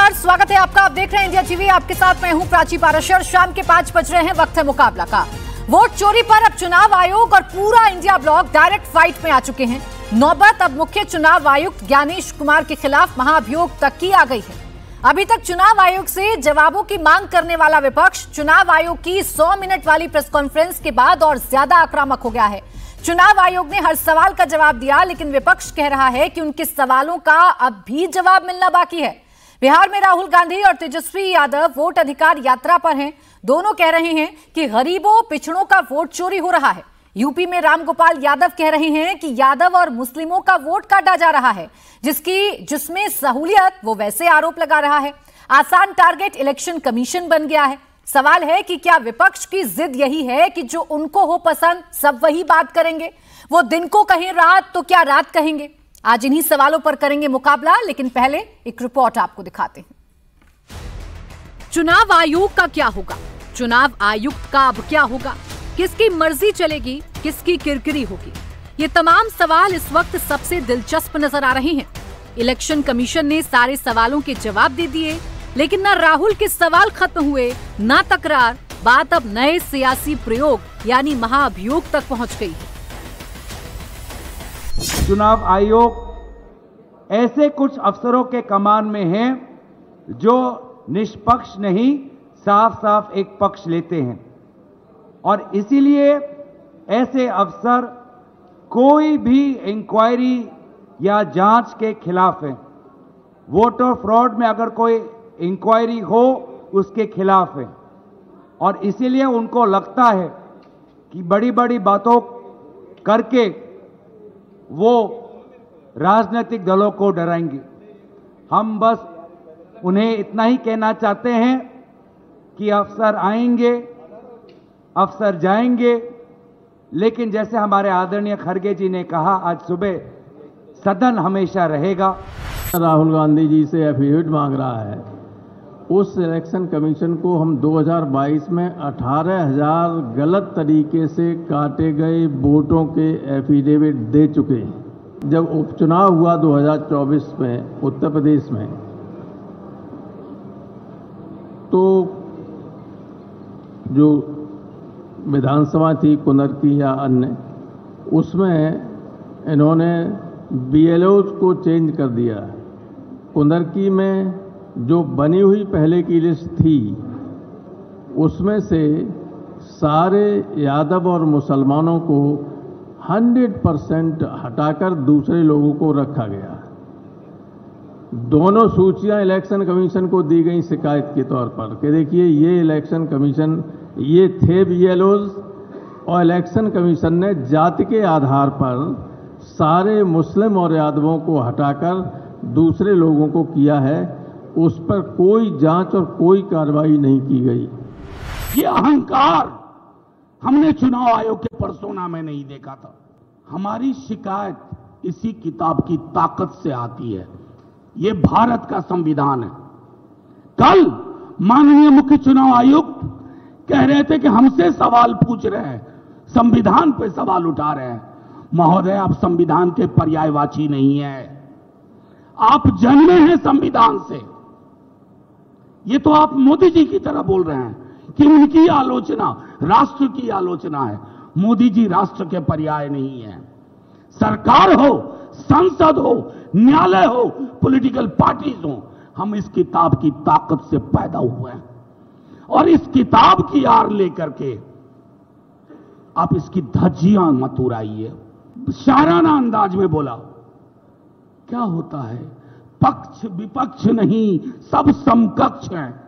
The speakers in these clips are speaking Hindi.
नमस्कार, स्वागत है आपका। आप देख रहे हैं इंडिया टीवी। आपके साथ मैं हूं प्राची पाराशर। शाम के 5 बज रहे हैं, वक्त है मुकाबला का। वोट चोरी पर अब चुनाव आयोग और पूरा इंडिया ब्लॉक डायरेक्ट फाइट में आ चुके हैं। नौबत अब मुख्य चुनाव आयुक्त ज्ञानेश कुमार के खिलाफ महाभियोग तक की आ गई है। अभी तक चुनाव आयोग से जवाबों की मांग करने वाला विपक्ष चुनाव आयोग की 100 मिनट वाली प्रेस कॉन्फ्रेंस के बाद और ज्यादा आक्रामक हो गया है। चुनाव आयोग ने हर सवाल का जवाब दिया, लेकिन विपक्ष कह रहा है कि उनके सवालों का अब भी जवाब मिलना बाकी है। बिहार में राहुल गांधी और तेजस्वी यादव वोट अधिकार यात्रा पर हैं। दोनों कह रहे हैं कि गरीबों पिछड़ों का वोट चोरी हो रहा है। यूपी में रामगोपाल यादव कह रहे हैं कि यादव और मुस्लिमों का वोट काटा जा रहा है, जिसमें सहूलियत, वो वैसे आरोप लगा रहा है। आसान टारगेट इलेक्शन कमीशन बन गया है। सवाल है कि क्या विपक्ष की जिद यही है कि जो उनको हो पसंद सब वही बात करेंगे? वो दिन को कहें रात तो क्या रात कहेंगे? आज इन्हीं सवालों पर करेंगे मुकाबला, लेकिन पहले एक रिपोर्ट आपको दिखाते हैं। चुनाव आयोग का क्या होगा? चुनाव आयुक्त का अब क्या होगा? किसकी मर्जी चलेगी, किसकी किरकिरी होगी? ये तमाम सवाल इस वक्त सबसे दिलचस्प नजर आ रहे हैं। इलेक्शन कमीशन ने सारे सवालों के जवाब दे दिए, लेकिन ना राहुल के सवाल खत्म हुए, ना तकरार। बात अब नए सियासी प्रयोग यानी महाअभियोग तक पहुंच गई है। चुनाव आयोग ऐसे कुछ अफसरों के कमान में है जो निष्पक्ष नहीं, साफ साफ एक पक्ष लेते हैं, और इसीलिए ऐसे अफसर कोई भी इंक्वायरी या जांच के खिलाफ हैं। वोटर फ्रॉड में अगर कोई इंक्वायरी हो उसके खिलाफ है, और इसीलिए उनको लगता है कि बड़ी बड़ी बातों करके वो राजनीतिक दलों को डराएंगे। हम बस उन्हें इतना ही कहना चाहते हैं कि अफसर आएंगे, अफसर जाएंगे, लेकिन जैसे हमारे आदरणीय खड़गे जी ने कहा आज सुबह, सदन हमेशा रहेगा। राहुल गांधी जी से एफिडेविट मांग रहा है। उस इलेक्शन कमीशन को हम 2022 में 18,000 गलत तरीके से काटे गए वोटों के एफिडेविट दे चुके हैं। जब उपचुनाव हुआ 2024 में उत्तर प्रदेश में, तो जो विधानसभा थी कुंदर की या अन्य, उसमें इन्होंने बीएलओज को चेंज कर दिया। कुंदरकी में जो बनी हुई पहले की लिस्ट थी उसमें से सारे यादव और मुसलमानों को 100% हटाकर दूसरे लोगों को रखा गया। दोनों सूचियां इलेक्शन कमीशन को दी गई शिकायत के तौर पर कि देखिए ये इलेक्शन कमीशन, ये थे बीएलओज, और इलेक्शन कमीशन ने जाति के आधार पर सारे मुस्लिम और यादवों को हटाकर दूसरे लोगों को किया है। उस पर कोई जांच और कोई कार्रवाई नहीं की गई। ये अहंकार हमने चुनाव आयोग के पर्सोना में नहीं देखा था। हमारी शिकायत इसी किताब की ताकत से आती है। ये भारत का संविधान है। कल माननीय मुख्य चुनाव आयुक्त कह रहे थे कि हमसे सवाल पूछ रहे हैं, संविधान पे सवाल उठा रहे हैं। महोदय, आप संविधान के पर्यायवाची नहीं है, आप जन्मे हैं संविधान से। ये तो आप मोदी जी की तरह बोल रहे हैं कि उनकी आलोचना राष्ट्र की आलोचना है। मोदी जी राष्ट्र के पर्याय नहीं है। सरकार हो, संसद हो, न्यायालय हो, पॉलिटिकल पार्टीज हो, हम इस किताब की ताकत से पैदा हुए हैं, और इस किताब की आड़ लेकर के आप इसकी धज्जियां मत उड़ाइए। शायराना अंदाज में बोला, क्या होता है, पक्ष विपक्ष नहीं, सब समकक्ष हैं।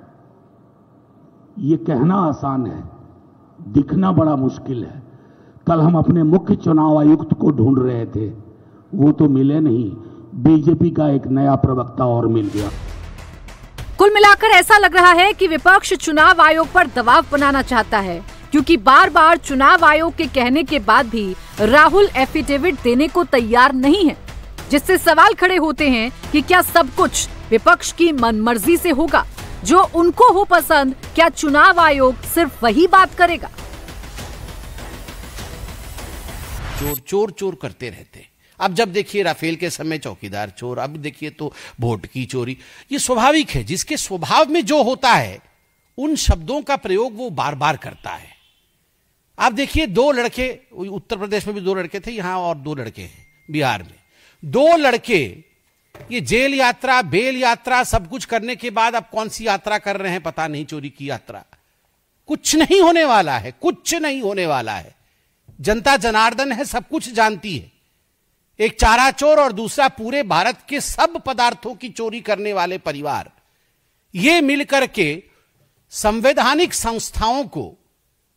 ये कहना आसान है, दिखना बड़ा मुश्किल है। कल हम अपने मुख्य चुनाव आयुक्त को ढूंढ रहे थे, वो तो मिले नहीं। बीजेपी का एक नया प्रवक्ता और मिल गया। कुल मिलाकर ऐसा लग रहा है कि विपक्ष चुनाव आयोग पर दबाव बनाना चाहता है, क्योंकि बार बार चुनाव आयोग के कहने के बाद भी राहुल एफिडेविट देने को तैयार नहीं है, जिससे सवाल खड़े होते हैं कि क्या सब कुछ विपक्ष की मनमर्जी से होगा? जो उनको हो पसंद, क्या चुनाव आयोग सिर्फ वही बात करेगा? चोर चोर चोर करते रहते, अब जब देखिए राफेल के समय चौकीदार चोर, अब देखिए तो वोट की चोरी। ये स्वाभाविक है, जिसके स्वभाव में जो होता है उन शब्दों का प्रयोग वो बार बार करता है। आप देखिए 2 लड़के, उत्तर प्रदेश में भी 2 लड़के थे, यहां और 2 लड़के हैं बिहार में। 2 लड़के ये जेल यात्रा, बेल यात्रा सब कुछ करने के बाद अब कौन सी यात्रा कर रहे हैं पता नहीं, चोरी की यात्रा। कुछ नहीं होने वाला है, कुछ नहीं होने वाला है। जनता जनार्दन है, सब कुछ जानती है। एक चारा चोर और दूसरा पूरे भारत के सब पदार्थों की चोरी करने वाले परिवार, ये मिलकर के संवैधानिक संस्थाओं को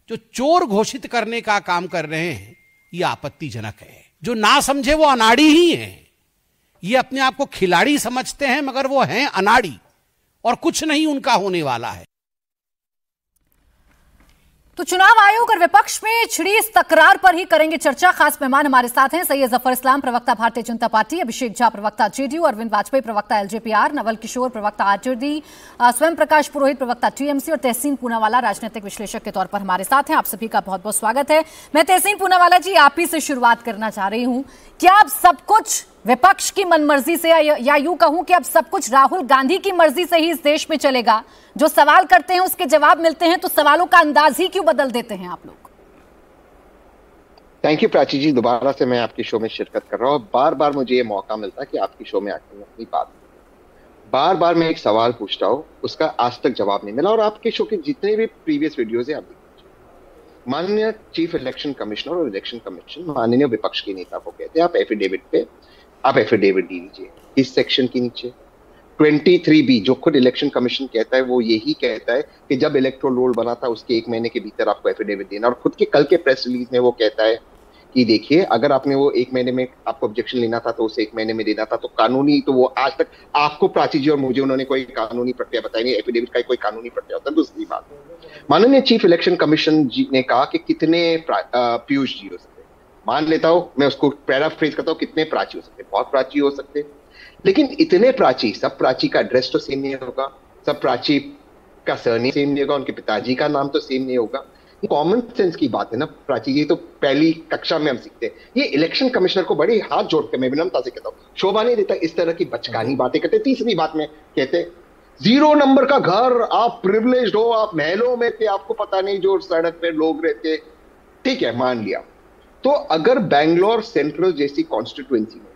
जो चोर घोषित करने का काम कर रहे हैं, यह आपत्तिजनक है। जो ना समझे वो अनाड़ी ही हैं। ये अपने आप को खिलाड़ी समझते हैं मगर वो हैं अनाड़ी, और कुछ नहीं उनका होने वाला है। तो चुनाव आयोग और विपक्ष में छिड़ी इस तकरार पर ही करेंगे चर्चा। खास मेहमान हमारे साथ हैं सैयद जफर इस्लाम, प्रवक्ता भारतीय जनता पार्टी, अभिषेक झा, प्रवक्ता जेडीयू, अरविंद वाजपेयी, प्रवक्ता एलजेपीआर, नवल किशोर, प्रवक्ता आरजेडी, स्वयं प्रकाश पुरोहित, प्रवक्ता टीएमसी, और तहसीन पूनावाला राजनीतिक विश्लेषक के तौर पर हमारे साथ हैं। आप सभी का बहुत बहुत स्वागत है। मैं तहसीन पूनावाला जी आप ही से शुरुआत करना चाह रही हूं। क्या अब सब कुछ विपक्ष की मनमर्जी से, या यूं कहूं कि अब सब कुछ राहुल गांधी की मर्जी से ही इस देश में चलेगा? जो सवाल करते हैं उसके जवाब मिलते हैं, तो सवालों का अंदाज ही क्यों बदल देते हैं आप लोग? थैंक यू प्राची जी, दोबारा से मैं आपकी शो में शिरकत कर रहा हूँ। बार बार मुझे ये मौका मिलता है कि आपकी शो में आकर अपनी बात, बार बार मैं एक सवाल पूछता हूँ, उसका आज तक जवाब नहीं मिला। और आपके शो के जितने भी प्रीवियस वीडियोज हैं आप देखिए, माननीय चीफ इलेक्शन कमिश्नर और इलेक्शन कमीशन माननीय विपक्ष के नेता को कहते हैं आप एफिडेविट दे दीजिए। इस सेक्शन के नीचे 23B जो खुद इलेक्शन कमीशन कहता है, वो यही कहता है कि जब इलेक्टोरल रोल बना था उसके 1 महीने के भीतर आपको एफिडेविट देना। और खुद के कल के प्रेस रिलीज में वो कहता है कि देखिए, अगर आपने वो 1 महीने में आपको ऑब्जेक्शन लेना था तो उसे 1 महीने में देना था। तो कानूनी, तो वो आज तक आपको प्राची जी और मुझे उन्होंने कोई कानूनी प्रक्रिया बताई नहीं। एफिडेविट का कोई कानूनी प्रक्रिया होता है। दूसरी बात, माननीय चीफ इलेक्शन कमीशन जी ने कहा कि कितने पीयूष जी हो सकते, मान लेता हूं मैं उसको पैराफ्रेज करता हूं, कितने प्राची हो सकते, बहुत प्राची हो सकते, लेकिन इतने प्राची, सब प्राची का एड्रेस तो सेम नहीं होगा, सब प्राची का सरनेम सेम नहीं होगा, उनके पिताजी का नाम तो सेम नहीं होगा। कॉमन सेंस की बात है ना प्राची जी, तो पहली कक्षा में हम सीखते हैं। ये इलेक्शन कमिश्नर को बड़े हाथ जोड़ के मैं विनम्रता से कहता हूँ, शोभा नहीं देता इस तरह की बचकानी बातें करते। तीसरी बात में कहते 0 नंबर का घर, आप प्रिविलेज्ड हो, आप महलों में थे, आपको पता नहीं जो सड़क पे लोग रहते। ठीक है, मान लिया। तो अगर बैंगलोर सेंट्रल जैसी कॉन्स्टिट्यूएंसी में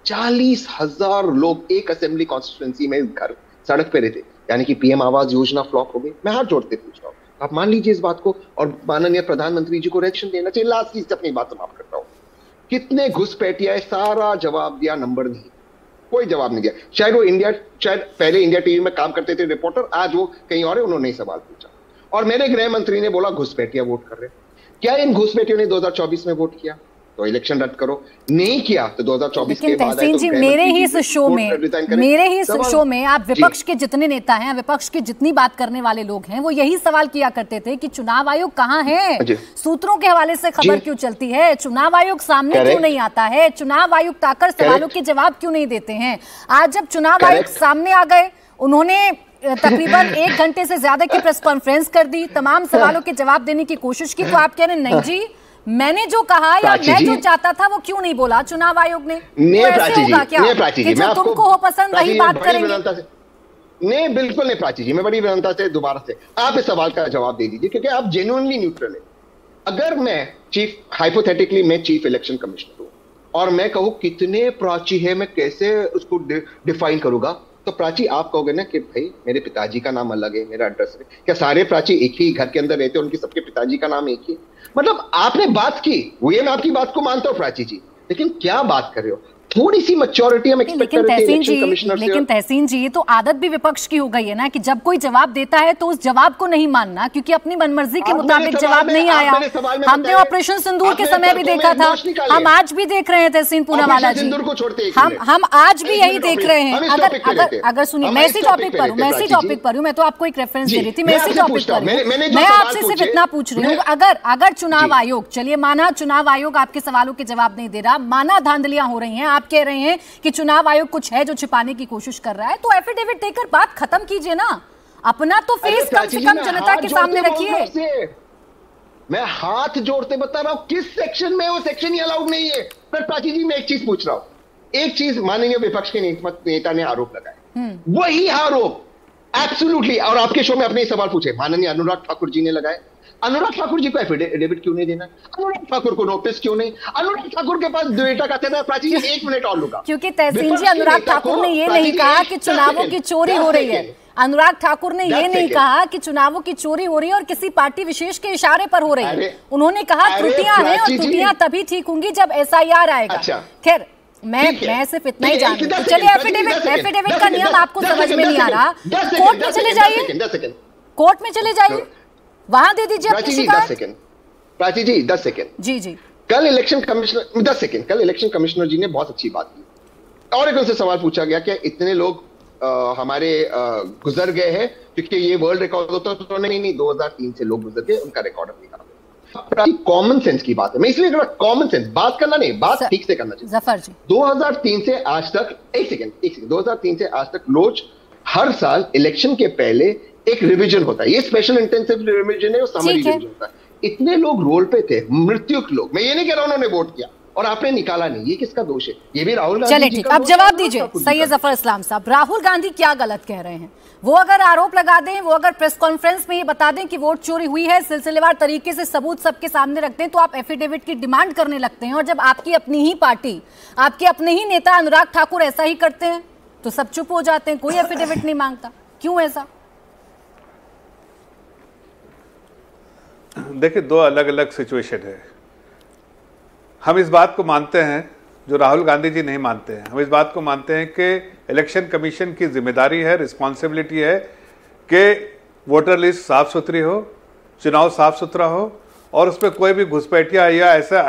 40,000 लोग एक असेंबली कॉन्स्टिट्यूएंसी में घर सड़क पे रहते, यानी कि पीएम आवास योजना फ्लॉप हो गई। मैं हाथ जोड़ते पूछ रहा हूं, आप मान लीजिए इस बात को, और माननीय प्रधानमंत्री जी को रिएक्शन देना चाहिए। लास्ट चीज अपनी बात समाप्त करता हूं, कितने घुसपैठिया है, सारा जवाब दिया, नंबर नहीं, कोई जवाब नहीं दिया। शायद वो शायद पहले इंडिया टीवी में काम करते थे रिपोर्टर, आज वो कहीं और है, उन्होंने सवाल पूछा और मेरे गृह मंत्री ने बोला घुसपैठिया वोट कर रहे। क्या इन घुसपैठियों ने 2024 में वोट किया? तो इलेक्शन रद्द करो। नहीं किया तो 2024 के बाद तहसीन जी, मेरे ही इस शो में आप विपक्ष के जितने नेता हैं, विपक्ष की जितनी बात करने वाले लोग हैं, वो यही सवाल किया करते थे कि चुनाव आयोग कहाँ है? सूत्रों के हवाले से खबर क्यों चलती है? चुनाव आयोग सामने क्यों नहीं आता है? चुनाव आयुक्त आकर सवालों के जवाब क्यों नहीं देते हैं? आज जब चुनाव आयुक्त सामने आ गए, उन्होंने तकरीबन 1 घंटे से ज्यादा की प्रेस कॉन्फ्रेंस कर दी, तमाम सवालों के जवाब देने की कोशिश की, तो आप कह रहे हैं नहीं जी, मैंने जो कहा या मैं जो चाहता था वो क्यों नहीं बोला चुनाव आयोग ने? प्राची जी, जो तुमको हो पसंद वही बात करेंगे? नहीं, बिल्कुल नहीं प्राची जी, मैं बड़ी विनम्रता से दोबारा से आप इस सवाल का जवाब दे दीजिए, क्योंकि आप जेन्युइनली न्यूट्रल है। अगर मैं हाइपोथेटिकली मैं चीफ इलेक्शन कमिश्नर हूं और मैं कहूं कितने प्राची है, मैं कैसे उसको डिफाइन करूंगा? तो प्राची आप कहोगे ना कि भाई मेरे पिताजी का नाम अलग है, मेरा एड्रेस है। क्या सारे प्राची एक ही घर के अंदर रहते हैं, उनके सबके पिताजी का नाम एक ही? मतलब आपने बात की, वो ये मैं आपकी बात को मानता हूं प्राची जी, लेकिन क्या बात कर रहे हो? थोड़ी सी मैच्योरिटी हम एक्सपेक्ट करते हैं इलेक्शन कमिश्नर से। लेकिन तहसीन जी, ये तो आदत भी विपक्ष की हो गई है ना कि जब कोई जवाब देता है तो उस जवाब को नहीं मानना, क्योंकि अपनी मनमर्जी के मुताबिक जवाब नहीं आया। हमने ऑपरेशन सिंदूर के समय भी देखा था, हम आज भी देख रहे हैं तहसीन पूनावाला जी, हम आज भी यही देख रहे हैं। अगर सुनिए, मैं इसी टॉपिक पर हूँ, मैं तो आपको एक रेफरेंस दे रही थी, मैं इसी टॉपिक पर हूँ। मैं आपसे सिर्फ इतना पूछ रही हूँ, अगर चुनाव आयोग, चलिए माना चुनाव आयोग आपके सवालों के जवाब नहीं दे रहा, माना धांधलियां हो रही हैं, आप कह रहे हैं कि चुनाव आयोग कुछ है जो छिपाने की कोशिश कर रहा है, तो एफिडेविट देकर बात खत्म कीजिए ना, अपना तो फेस कम से कम जनता के सामने रखिए। मैं हाथ जोड़ते बता रहा हूं किस सेक्शन में, वो सेक्शन ही अलाउड नहीं है। पर प्राची जी मैं एक चीज पूछ रहा हूं, एक चीज माननीय विपक्ष के नेता ने आरोप लगाए, वही आरोप एब्सोल्युटली, और आपके शो में अपने सवाल पूछे, माननीय अनुराग ठाकुर जी ने लगाए। अनुराग ठाकुर जी को एफिडेविट क्यों नहीं देना? अनुराग ठाकुर को नोटिस क्यों नहीं? अनुराग ठाकुर के पास डेटा का था। प्राची जी 1 मिनट और लूंगा, क्योंकि तहसीन जी अनुराग ठाकुर ने ये नहीं कहा कि चुनावों की चोरी हो रही है। अनुराग ठाकुर ने ये नहीं कहा कि चुनावों की चोरी हो रही है और किसी पार्टी विशेष के इशारे पर हो रही है। उन्होंने कहा त्रुटियां हैं और त्रुटियां तभी ठीक होंगी जब SIR आएगा। खैर मैं सिर्फ इतना ही जानती हूँ। चलिए एफिडेविट का नियम आपको समझ में नहीं आ रहा, कोर्ट में चले जाइए, कोर्ट में चले जाइए, वहां दे दीजिए अपनी शिकायत। प्राची जी 10 सेकंड। जी कल इलेक्शन कमिश्नर 10 सेकंड, कल इलेक्शन कमिश्नर जी ने बहुत अच्छी बात की और एक उनसे सवाल पूछा गया कि इतने लोग हमारे गुजर गए हैं, क्योंकि ये वर्ल्ड रिकॉर्ड होता तो नहीं 2003 से लोग गुजर गए, उनका रिकॉर्ड नहीं। कॉमन सेंस की बात है, मैं इसलिए कॉमन सेंस बात करना नहीं, बात ठीक से करना चाहिए। जफर जी 2003 से आज तक, एक सेकंड 2003 से आज तक रोज हर साल इलेक्शन के पहले एक रिवीजन होता है। ये स्पेशल इंटेंसिव रिवीजन है, समरी रिवीजन होता है। इतने लोग रोल पे थे, मृत्युक लोग, मैं ये नहीं कह रहा उन्होंने वोट किया और आपने निकाला नहीं, ये किसका दोष है? ये भी राहुल गांधी। चलिए ठीक, अब जवाब दीजिए सैयद जफर इस्लाम साहब, राहुल गांधी क्या गलत कह रहे हैं? वो अगर आरोप लगा दें, वो अगर प्रेस कॉन्फ्रेंस में ये बता दें कि वोट चोरी हुई है, सिलसिलेवार तरीके से सबूत सबके सामने रखते हैं, तो आप एफिडेविट की डिमांड करने लगते हैं। और जब आपकी अपनी ही पार्टी, आपके अपने ही नेता अनुराग ठाकुर ऐसा ही करते हैं तो सब चुप हो जाते हैं, कोई एफिडेविट नहीं मांगता, क्यों ऐसा? देखिए, दो अलग अलग सिचुएशन है। हम इस बात को मानते हैं जो राहुल गांधी जी नहीं मानते हैं। हम इस बात को मानते हैं कि इलेक्शन कमीशन की जिम्मेदारी है, रिस्पॉन्सिबिलिटी है कि वोटर लिस्ट साफ सुथरी हो, चुनाव साफ सुथरा हो और उसमें कोई भी घुसपैठिया या ऐसा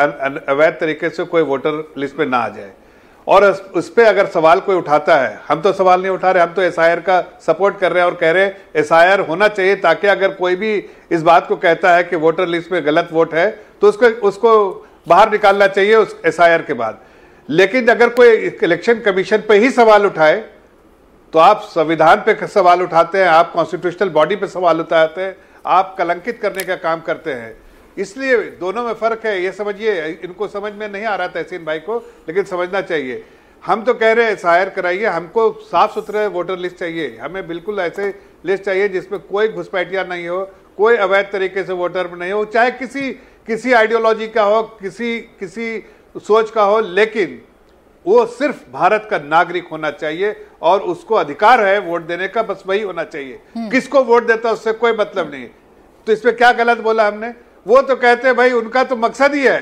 अवैध तरीके से कोई वोटर लिस्ट में ना आ जाए। और उस पर अगर सवाल कोई उठाता है, हम तो सवाल नहीं उठा रहे, हम तो SIR का सपोर्ट कर रहे हैं और कह रहे हैं SIR होना चाहिए, ताकि अगर कोई भी इस बात को कहता है कि वोटर लिस्ट में गलत वोट है तो उसको बाहर निकालना चाहिए उस SIR के बाद। लेकिन अगर कोई इलेक्शन कमीशन पे ही सवाल उठाए तो आप संविधान पे सवाल उठाते हैं, आप कॉन्स्टिट्यूशनल बॉडी पे सवाल उठाते हैं, आप कलंकित करने का काम करते हैं। इसलिए दोनों में फर्क है, ये समझिए। इनको समझ में नहीं आ रहा तहसीन भाई को, लेकिन समझना चाहिए। हम तो कह रहे हैं SIR कराइए, हमको साफ सुथरे वोटर लिस्ट चाहिए, हमें बिल्कुल ऐसे लिस्ट चाहिए जिसमें कोई घुसपैठिया नहीं हो, कोई अवैध तरीके से वोटर नहीं हो, चाहे किसी आइडियोलॉजी का हो, किसी सोच का हो, लेकिन वो सिर्फ भारत का नागरिक होना चाहिए और उसको अधिकार है वोट देने का, बस वही होना चाहिए। किसको वोट देता है उससे कोई मतलब नहीं। तो इसमें क्या गलत बोला हमने? वो तो कहते हैं भाई उनका तो मकसद ही है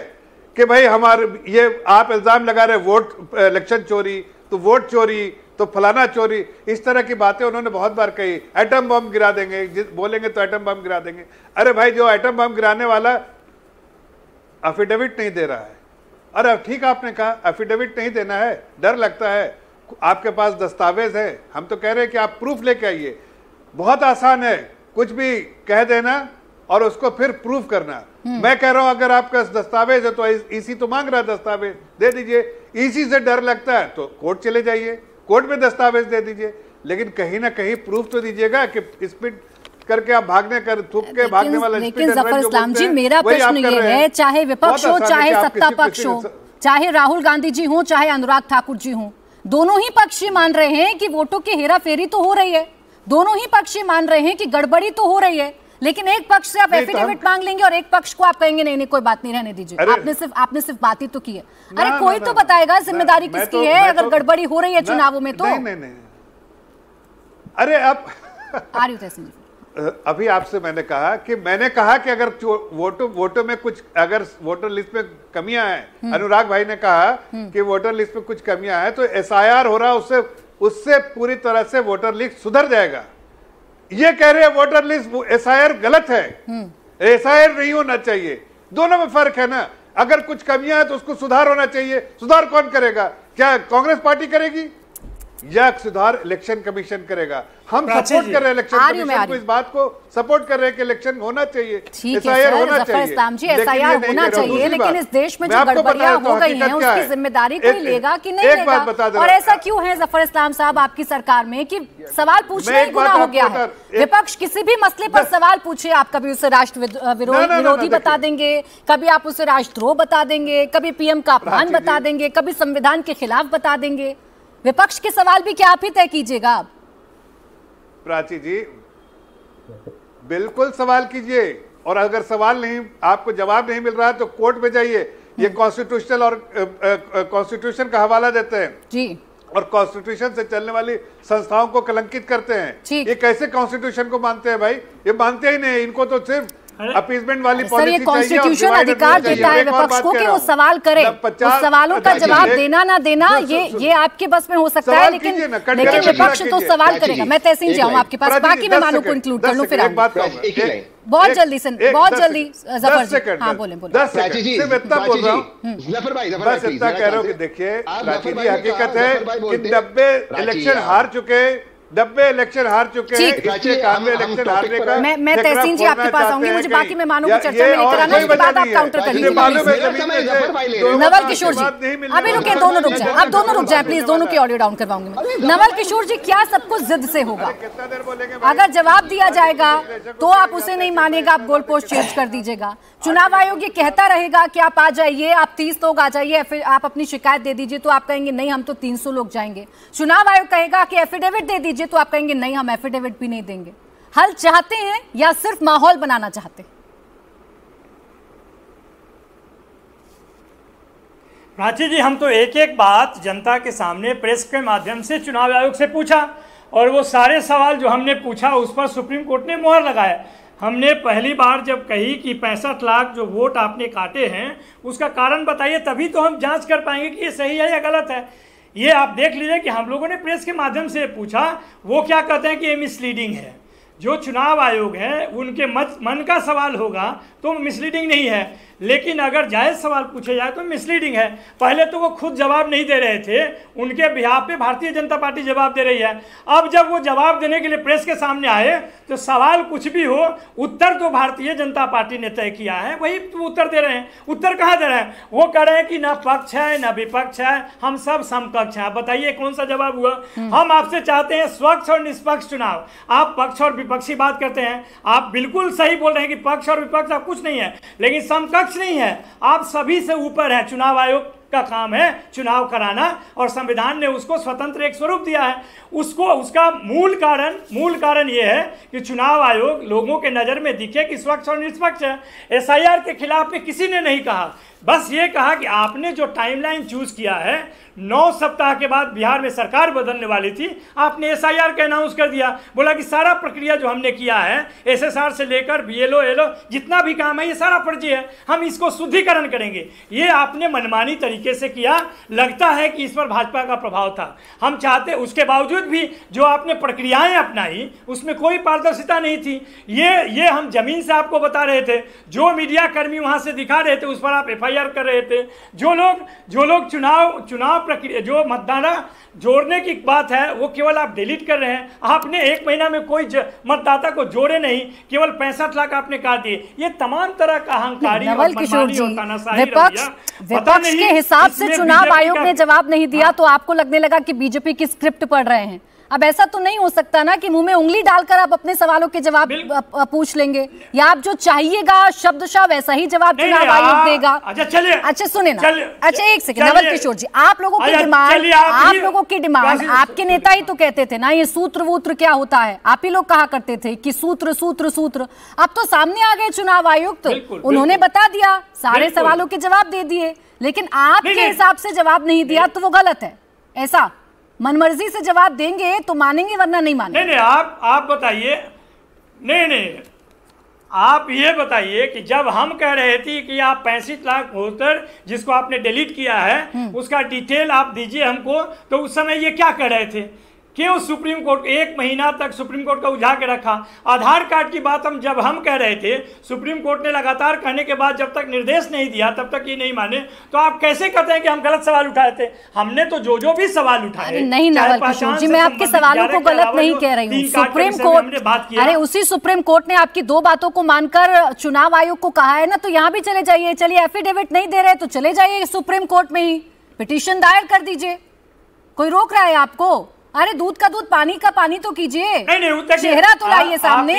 कि भाई हमारे ये आप इल्जाम लगा रहे वोट इलेक्शन चोरी, तो वोट चोरी तो फलाना चोरी, इस तरह की बातें उन्होंने बहुत बार कही। एटम बम गिरा देंगे, बोलेंगे तो एटम बम गिरा देंगे। अरे भाई, जो एटम बम गिराने वाला एफिडेविट नहीं दे रहा है, अरे ठीक आपने कहा एफिडेविट नहीं देना है, डर लगता है, आपके पास दस्तावेज है, हम तो कह रहे हैं कि आप प्रूफ लेके आइए। बहुत आसान है, कुछ भी कह देना और उसको फिर प्रूफ करना। मैं कह रहा हूं अगर आपका दस्तावेज है तो ईसी तो मांग रहा है, दस्तावेज दे दीजिए। ईसी से डर लगता है तो कोर्ट चले जाइए, कोर्ट में दस्तावेज दे दीजिए, लेकिन कहीं ना कहीं प्रूफ तो दीजिएगा कि स्पीड करके आप थूक के भागने वाला। लेकिन जफर इस्लाम जी, मेरा प्रश्न ये है, चाहे विपक्ष हो, चाहे सत्ता पक्ष हो, चाहे राहुल गांधी जी हो, चाहे अनुराग ठाकुर जी हो, दोनों ही पक्ष मान रहे हैं कि वोटों की हेराफेरी तो हो रही है, दोनों ही पक्ष मान रहे हैं कि गड़बड़ी तो हो रही है, लेकिन एक पक्ष से आप एफिडेविट मांग लेंगे और एक पक्ष को आप कहेंगे नहीं कोई बात नहीं, रहने दीजिए। आपने सिर्फ बात ही तो की है। अरे कोई तो बताएगा जिम्मेदारी किसकी है अगर गड़बड़ी हो रही है चुनावों में तो। नहीं। अरे अब आ रही हूं, अभी आपसे मैंने कहा कि अगर वोटों में कुछ, अगर वोटर लिस्ट में कमियां हैं, अनुराग भाई ने कहा कि वोटर लिस्ट में कुछ कमियां हैं तो SIR हो रहा है, उससे पूरी तरह से वोटर लिस्ट सुधर जाएगा। ये कह रहे हैं वोटर लिस्ट SIR गलत है, SIR नहीं होना चाहिए। दोनों में फर्क है ना। अगर कुछ कमियां हैं तो उसको सुधार होना चाहिए। सुधार कौन करेगा? क्या कांग्रेस पार्टी करेगी? यह सुधार इलेक्शन कमीशन करेगा। हम सपोर्ट कर रहे हैं इलेक्शन कमीशन को, इस बात को सपोर्ट कर रहे हैं कि इलेक्शन होना चाहिए, एसआईआर होना चाहिए। इस्लाम जी, एसआईआर होना चाहिए, लेकिन इस देश में जो गड़बड़ियां हो गई हैं उसकी जिम्मेदारी कोई लेगा कि नहीं लेगा? और ऐसा क्यों है जफर इस्लाम साहब आपकी सरकार में कि सवाल पूछना ही गुनाह हो गया है? विपक्ष किसी भी मसले पर सवाल पूछे, आप कभी उसे राष्ट्र विरोधी बता देंगे, कभी आप उसे राष्ट्रद्रोह बता देंगे, कभी पीएम का अपमान बता देंगे, कभी संविधान के खिलाफ बता देंगे। विपक्ष के सवाल भी क्या आप ही तय कीजिएगा? आप प्राची जी बिल्कुल सवाल कीजिए, और अगर सवाल नहीं, आपको जवाब नहीं मिल रहा है तो कोर्ट में जाइए। ये कॉन्स्टिट्यूशनल और कॉन्स्टिट्यूशन का हवाला देते हैं जी, और कॉन्स्टिट्यूशन से चलने वाली संस्थाओं को कलंकित करते हैं। ये कैसे कॉन्स्टिट्यूशन को मानते हैं भाई? ये मानते ही नहीं, इनको तो सिर्फ अपीसमेंट वाली पॉलिसी चाहिए। कॉन्स्टिट्यूशन अधिकार देता है विपक्ष को कि वो सवाल करे, उस सवालों का जवाब देना ना देना ये आपके बस में हो सकता है, लेकिन विपक्ष तो सवाल करेगा। मैं तहसीन जी आऊँ आपके पास, बाकी मेहमानों को इंक्लूड कर लूँ फिर बहुत जल्दी से, बहुत जल्दी। जफर जी, हाँ बोले बोले। बस इतना कह रहा हूँ कि देखिए राजी जी, हकीकत है कि 90 इलेक्शन हार चुके, 90 इलेक्शन हार चुके हैं। इलेक्शन हारने का मैं तहसीन जी आपके पास आऊंगी, मुझे बाकी मेहमानों को चर्चा में लेकर आना, उसके बाद आप काउंटर कर लीजिए। नवल किशोर जी अभी रुके, दोनों रुक जाए, आप दोनों रुक जाए प्लीज, दोनों की ऑडियो डाउन करवाऊंगी मैं। नवल किशोर जी, क्या सब कुछ जिद से होगा? अगर जवाब दिया जाएगा तो आप उसे नहीं मानेगा, आप गोल पोस्ट चेंज कर दीजिएगा। चुनाव आयोग ये कहता रहेगा कि आप आ जाइए, आप 30 लोग आ जाइए, फिर आप अपनी शिकायत दे दीजिए, तो आप कहेंगे नहीं हम तो 300 लोग जाएंगे। चुनाव आयोग कहेगा कि एफिडेविट दे दीजिए, तो आप कहेंगे नहीं हम एफिडेविट भी नहीं देंगे। हल चाहते हैं या सिर्फ माहौल बनाना चाहते हैं? प्राची जी, हम तो एक एक बात जनता के सामने प्रेस के माध्यम से चुनाव आयोग से पूछा, और वो सारे सवाल जो हमने पूछा उस पर सुप्रीम कोर्ट ने मोहर लगाया। हमने पहली बार जब कही कि 65 लाख जो वोट आपने काटे हैं उसका कारण बताइए, तभी तो हम जांच कर पाएंगे कि ये सही है या गलत है। ये आप देख लीजिए कि हम लोगों ने प्रेस के माध्यम से पूछा, वो क्या कहते हैं कि ये मिसलीडिंग है। जो चुनाव आयोग है उनके मन का सवाल होगा तो मिसलीडिंग नहीं है, लेकिन अगर जायज़ सवाल पूछे जाए तो मिसलीडिंग है। पहले तो वो खुद जवाब नहीं दे रहे थे, उनके बिहाफ पे भारतीय जनता पार्टी जवाब दे रही है। अब जब वो जवाब देने के लिए प्रेस के सामने आए तो सवाल कुछ भी हो, उत्तर तो भारतीय जनता पार्टी ने तय किया है, वही तो उत्तर दे रहे हैं। उत्तर कहाँ दे रहे हैं? वो कह रहे हैं कि ना पक्ष है ना विपक्ष है, हम सब समकक्ष हैं। बताइए कौन सा जवाब हुआ? हम आपसे चाहते हैं स्वच्छ और निष्पक्ष चुनाव। आप पक्ष और विपक्षी बात करते हैं, आप बिल्कुल सही बोल रहे हैं कि पक्ष और विपक्ष आप कुछ नहीं है, लेकिन समकक्ष नहीं है, आप सभी से ऊपर है। चुनाव आयोग का काम है चुनाव कराना, और संविधान ने उसको स्वतंत्र एक स्वरूप दिया है। उसका मूल कारण यह है कि चुनाव आयोग लोगों के नजर में दिखे कि स्वच्छ और निष्पक्ष है। एसआईआर के खिलाफ में किसी ने नहीं कहा, बस ये कहा कि आपने जो टाइमलाइन चूज किया है, 9 सप्ताह के बाद बिहार में सरकार बदलने वाली थी, आपने एसआईआर का अनाउंस कर दिया। बोला कि सारा प्रक्रिया जो हमने किया है, एसएसआर से लेकर बीएलओ एलओ जितना भी काम है ये सारा फर्जी है, हम इसको शुद्धिकरण करेंगे। ये आपने मनमानी तरीके से किया, लगता है कि इस पर भाजपा का प्रभाव था। हम चाहते, उसके बावजूद भी जो आपने प्रक्रियाएं अपनाई उसमें कोई पारदर्शिता नहीं थी। ये हम जमीन से आपको बता रहे थे, जो मीडिया कर्मी वहां से दिखा रहे थे उस पर आप एफआईआर कर रहे थे। जो लोग चुनाव प्रक्रिया, जो मतदाता जोड़ने की बात है वो केवल आप डिलीट कर रहे हैं। आपने 1 महीना में कोई मतदाता को जोड़े नहीं, केवल 65 लाख आपने काट दिए। ये तमाम तरह का अहंकारी और मनमानी और तानाशाही विपक्ष के हिसाब से चुनाव आयोग ने जवाब नहीं दिया, तो आपको लगने लगा कि बीजेपी की स्क्रिप्ट पढ़ रहे हैं। अब ऐसा तो नहीं हो सकता ना कि मुंह में उंगली डालकर आप अपने सवालों के जवाब पूछ लेंगे, या आप जो चाहिएगा शब्दशः वैसा ही जवाब चुनाव आयोग देगा। अच्छा सुने ना, अच्छा एक सेकंड नवल किशोर जी, आप लोगों की डिमांड आपके नेता ही तो कहते थे ना, ये सूत्र वूत्र क्या होता है, आप ही लोग कहा करते थे कि सूत्र सूत्र सूत्र। अब तो सामने आ गए चुनाव आयुक्त, उन्होंने बता दिया, सारे सवालों के जवाब दे दिए, लेकिन आपके हिसाब से जवाब नहीं दिया तो वो गलत है। ऐसा मनमर्जी से जवाब देंगे तो मानेंगे, वरना नहीं मानेंगे। नहीं, आप बताइए। नहीं, आप ये बताइए कि जब हम कह रहे थे कि आप 65 लाख वोटर जिसको आपने डिलीट किया है उसका डिटेल आप दीजिए हमको, तो उस समय ये क्या कह रहे थे क्यों सुप्रीम कोर्ट 1 महीना तक सुप्रीम कोर्ट का उलझा के रखा? आधार कार्ड की बात जब हम कह रहे थे, सुप्रीम कोर्ट ने लगातार कहने के बाद जब तक निर्देश नहीं दिया तब तक ये नहीं माने, तो आप कैसे कहते हैं कि हम गलत सवाल उठाए थे? हमने तो जो भी सवाल उठाए। नहीं नवल किशोर जी, मैं आपके सवालों को गलत नहीं कह रही हूँ। सुप्रीम कोर्ट, अरे उसी सुप्रीम कोर्ट ने आपकी 2 बातों को मानकर चुनाव आयोग को कहा है ना, तो यहाँ भी चले जाइए। चलिए एफिडेविट नहीं दे रहे तो चले जाइए सुप्रीम कोर्ट में ही पिटीशन दायर कर दीजिए, कोई रोक रहा है आपको? अरे दूध का दूध पानी का पानी तो कीजिए, चेहरा तो लाइए सामने।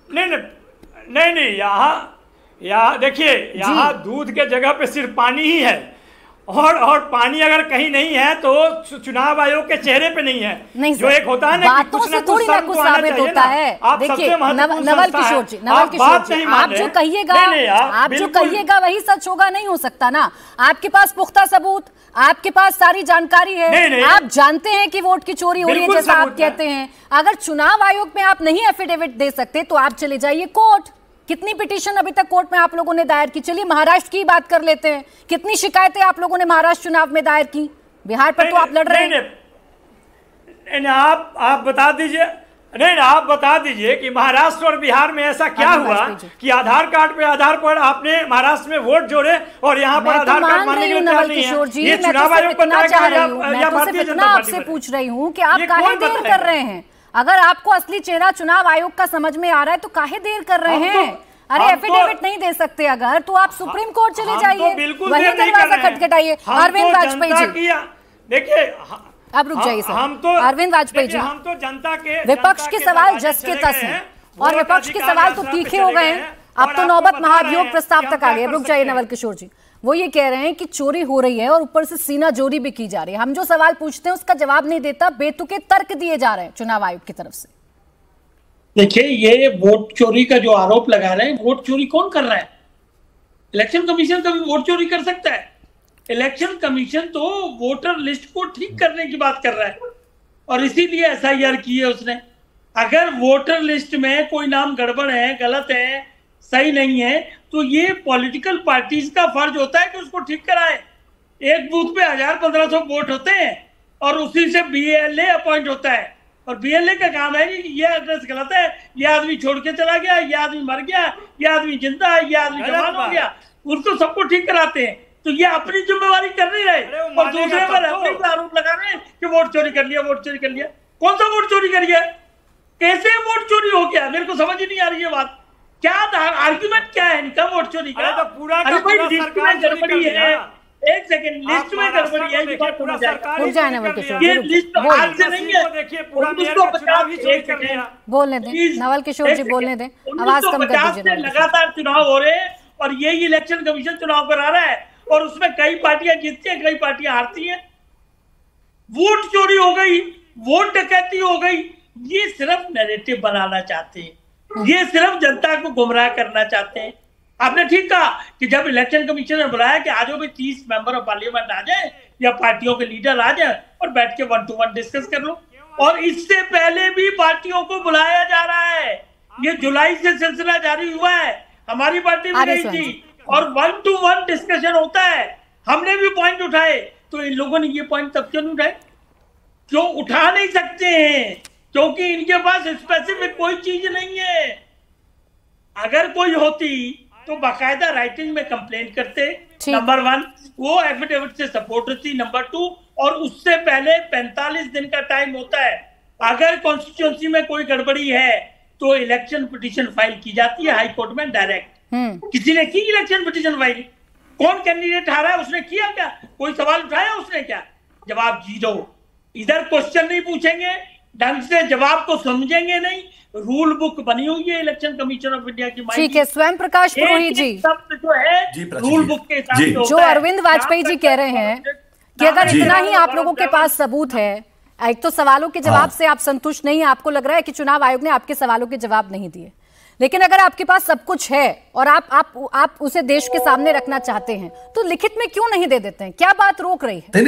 नहीं, यहाँ देखिए, यहाँ दूध के जगह पे सिर्फ पानी ही है, और पानी अगर कहीं नहीं है तो चुनाव आयोग के चेहरे पे नहीं है। नहीं जो एक होता है ना, बातों से थोड़ी ना कुछ साबित होता है। देखिए नवल किशोर जी, आप जो कहिएगा वही सच होगा, नहीं हो सकता ना। आपके पास पुख्ता सबूत, आपके पास सारी जानकारी है, आप जानते हैं कि वोट की चोरी हो रही है जैसा आप कहते हैं। अगर चुनाव आयोग में आप नहीं एफिडेविट दे सकते तो आप चले जाइए कोर्ट। कितनी पिटीशन अभी तक कोर्ट में आप लोगों ने दायर की? चलिए महाराष्ट्र की बात कर लेते हैं, कितनी शिकायतें आप लोगों ने महाराष्ट्र चुनाव में दायर की? बिहार पर तो आप लड़ रहे हैं। आप बता दीजिए, आप बता दीजिए कि महाराष्ट्र और बिहार में ऐसा क्या हुआ कि आधार कार्ड पे आधार पर आपने महाराष्ट्र में वोट जोड़े और यहाँ पर आधार कार्ड मानने के लिए तैयार नहीं है। ये चुनाव आयोग बताएगा या भारतीय जनता पार्टी? आपसे पूछ रही हूँ कि आप काहे देर कर रहे हैं? अगर आपको असली चेहरा चुनाव आयोग का समझ में आ रहा है तो काहे देर कर रहे हैं? अरे एफिडेविट नहीं दे सकते अगर, तो आप सुप्रीम कोर्ट चले जाइए, वही दरवाजा खटखटाइए। अरविंद वाजपेयी जी, देखिए अब रुक जाइए सर। अरविंद वाजपेयी जी, हम तो जनता के विपक्ष के सवाल जस के तस हैं और विपक्ष के सवाल तो तीखे हो गए हैं। अब तो नौबत महाभियोग प्रस्ताव तक आ गई। अब रुक जाइए नवल किशोर जी, वो ये कह रहे हैं कि चोरी हो रही है और ऊपर से सीना जोरी भी की जा रही है। हम जो सवाल पूछते हैं उसका जवाब नहीं देता, बेतुके तर्क दिए जा रहे हैं चुनाव आयोग की तरफ से। देखिए, ये वोट चोरी का जो आरोप लगा रहे हैं, वोट चोरी कौन कर रहा है? इलेक्शन कमीशन कभी वोट चोरी कर सकता है? इलेक्शन कमीशन तो वोटर लिस्ट को ठीक करने की बात कर रहा है और इसीलिए एसआईआर की है उसने। अगर वोटर लिस्ट में कोई नाम गड़बड़ है, गलत है, सही नहीं है, तो ये पॉलिटिकल पार्टीज का फर्ज होता है कि उसको ठीक कराए। एक बूथ पे 1000-1500 वोट होते हैं और उसी से बीएलए अपॉइंट होता है और बीएलए का काम है कि ये एड्रेस गलत है, ये आदमी छोड़ के चला गया, ये आदमी मर गया, ये आदमी जिंदा है, ये आदमी जवान हो गया, उसको सबको ठीक कराते हैं। तो ये अपनी जिम्मेवारी कर नहीं रहे और दूसरे पर अपने आरोप लगा रहे हैं कि वोट चोरी कर लिया, वोट चोरी कर लिया। कौन सा वोट चोरी कर लिया? कैसे वोट चोरी हो गया? मेरे को समझ ही नहीं आ रही है बात। क्या आर्ग्यूमेंट क्या है इनका वोट चोरी का? तो पूरा लिस्ट में गड़बड़ी है, एक सेकंड, लिस्ट में गड़बड़ी है, ये लिस्ट आज से नहीं है। देखिए पूरा 50 बोलने दें नवल किशोर जी, बोलने दें, आवाज कम कर दीजिए। लगातार चुनाव हो रहे हैं और यही इलेक्शन कमीशन चुनाव करा रहा है और उसमें कई पार्टियां जीतती हैं, कई पार्टियां हारती हैं। वोट चोरी हो गई, वोट डकैती हो गई, ये सिर्फ नैरेटिव बनाना चाहते हैं, ये सिर्फ जनता को गुमराह करना चाहते हैं। आपने ठीक कहा कि जब इलेक्शन कमीशन ने बुलाया कि आज भी 30 मेंबर ऑफ पार्लियामेंट आ जाए या पार्टियों के लीडर आ जाए और बैठ के 1 to 1 डिस्कस कर लो, और इससे पहले भी पार्टियों को बुलाया जा रहा है। ये जुलाई से सिलसिला जारी हुआ है, हमारी पार्टी भी गई थी और 1 to 1 डिस्कशन होता है। हमने भी पॉइंट उठाए, तो इन लोगों ने ये पॉइंट तब क्यों नहीं उठाए? क्यों उठा नहीं सकते हैं? क्योंकि इनके पास स्पेसिफिक कोई चीज नहीं है। अगर कोई होती तो बाकायदा राइटिंग में कंप्लेंट करते, नंबर 1, वो एफिडेविट से सपोर्ट होती, नंबर 2, और उससे पहले 45 दिन का टाइम होता है। अगर कॉन्स्टिट्यूंसी में कोई गड़बड़ी है तो इलेक्शन पिटीशन फाइल की जाती है हाई कोर्ट में डायरेक्ट। किसी ने की इलेक्शन पिटीशन फाइल? कौन कैंडिडेट हारा है उसने किया क्या? कोई सवाल उठाया उसने क्या? जवाब 0। इधर क्वेश्चन नहीं पूछेंगे, ढंग से जवाब को समझेंगे नहीं। रूल बुक बनी हुई है इलेक्शन कमीशन ऑफ इंडिया की। ठीक है, स्वयं प्रकाश पुरोहित जी, जो है रूल बुक के हिसाब से जो अरविंद वाजपेयी जी कह रहे हैं कि अगर इतना ही आप लोगों के पास सबूत है, एक तो सवालों के जवाब से आप संतुष्ट नहीं, आपको लग रहा है कि चुनाव आयोग ने आपके सवालों के जवाब नहीं दिए, लेकिन अगर आपके पास सब कुछ है और आप उसे देश के सामने रखना चाहते हैं तो लिखित में क्यों नहीं दे देते हैं? क्या बात रोक रही है?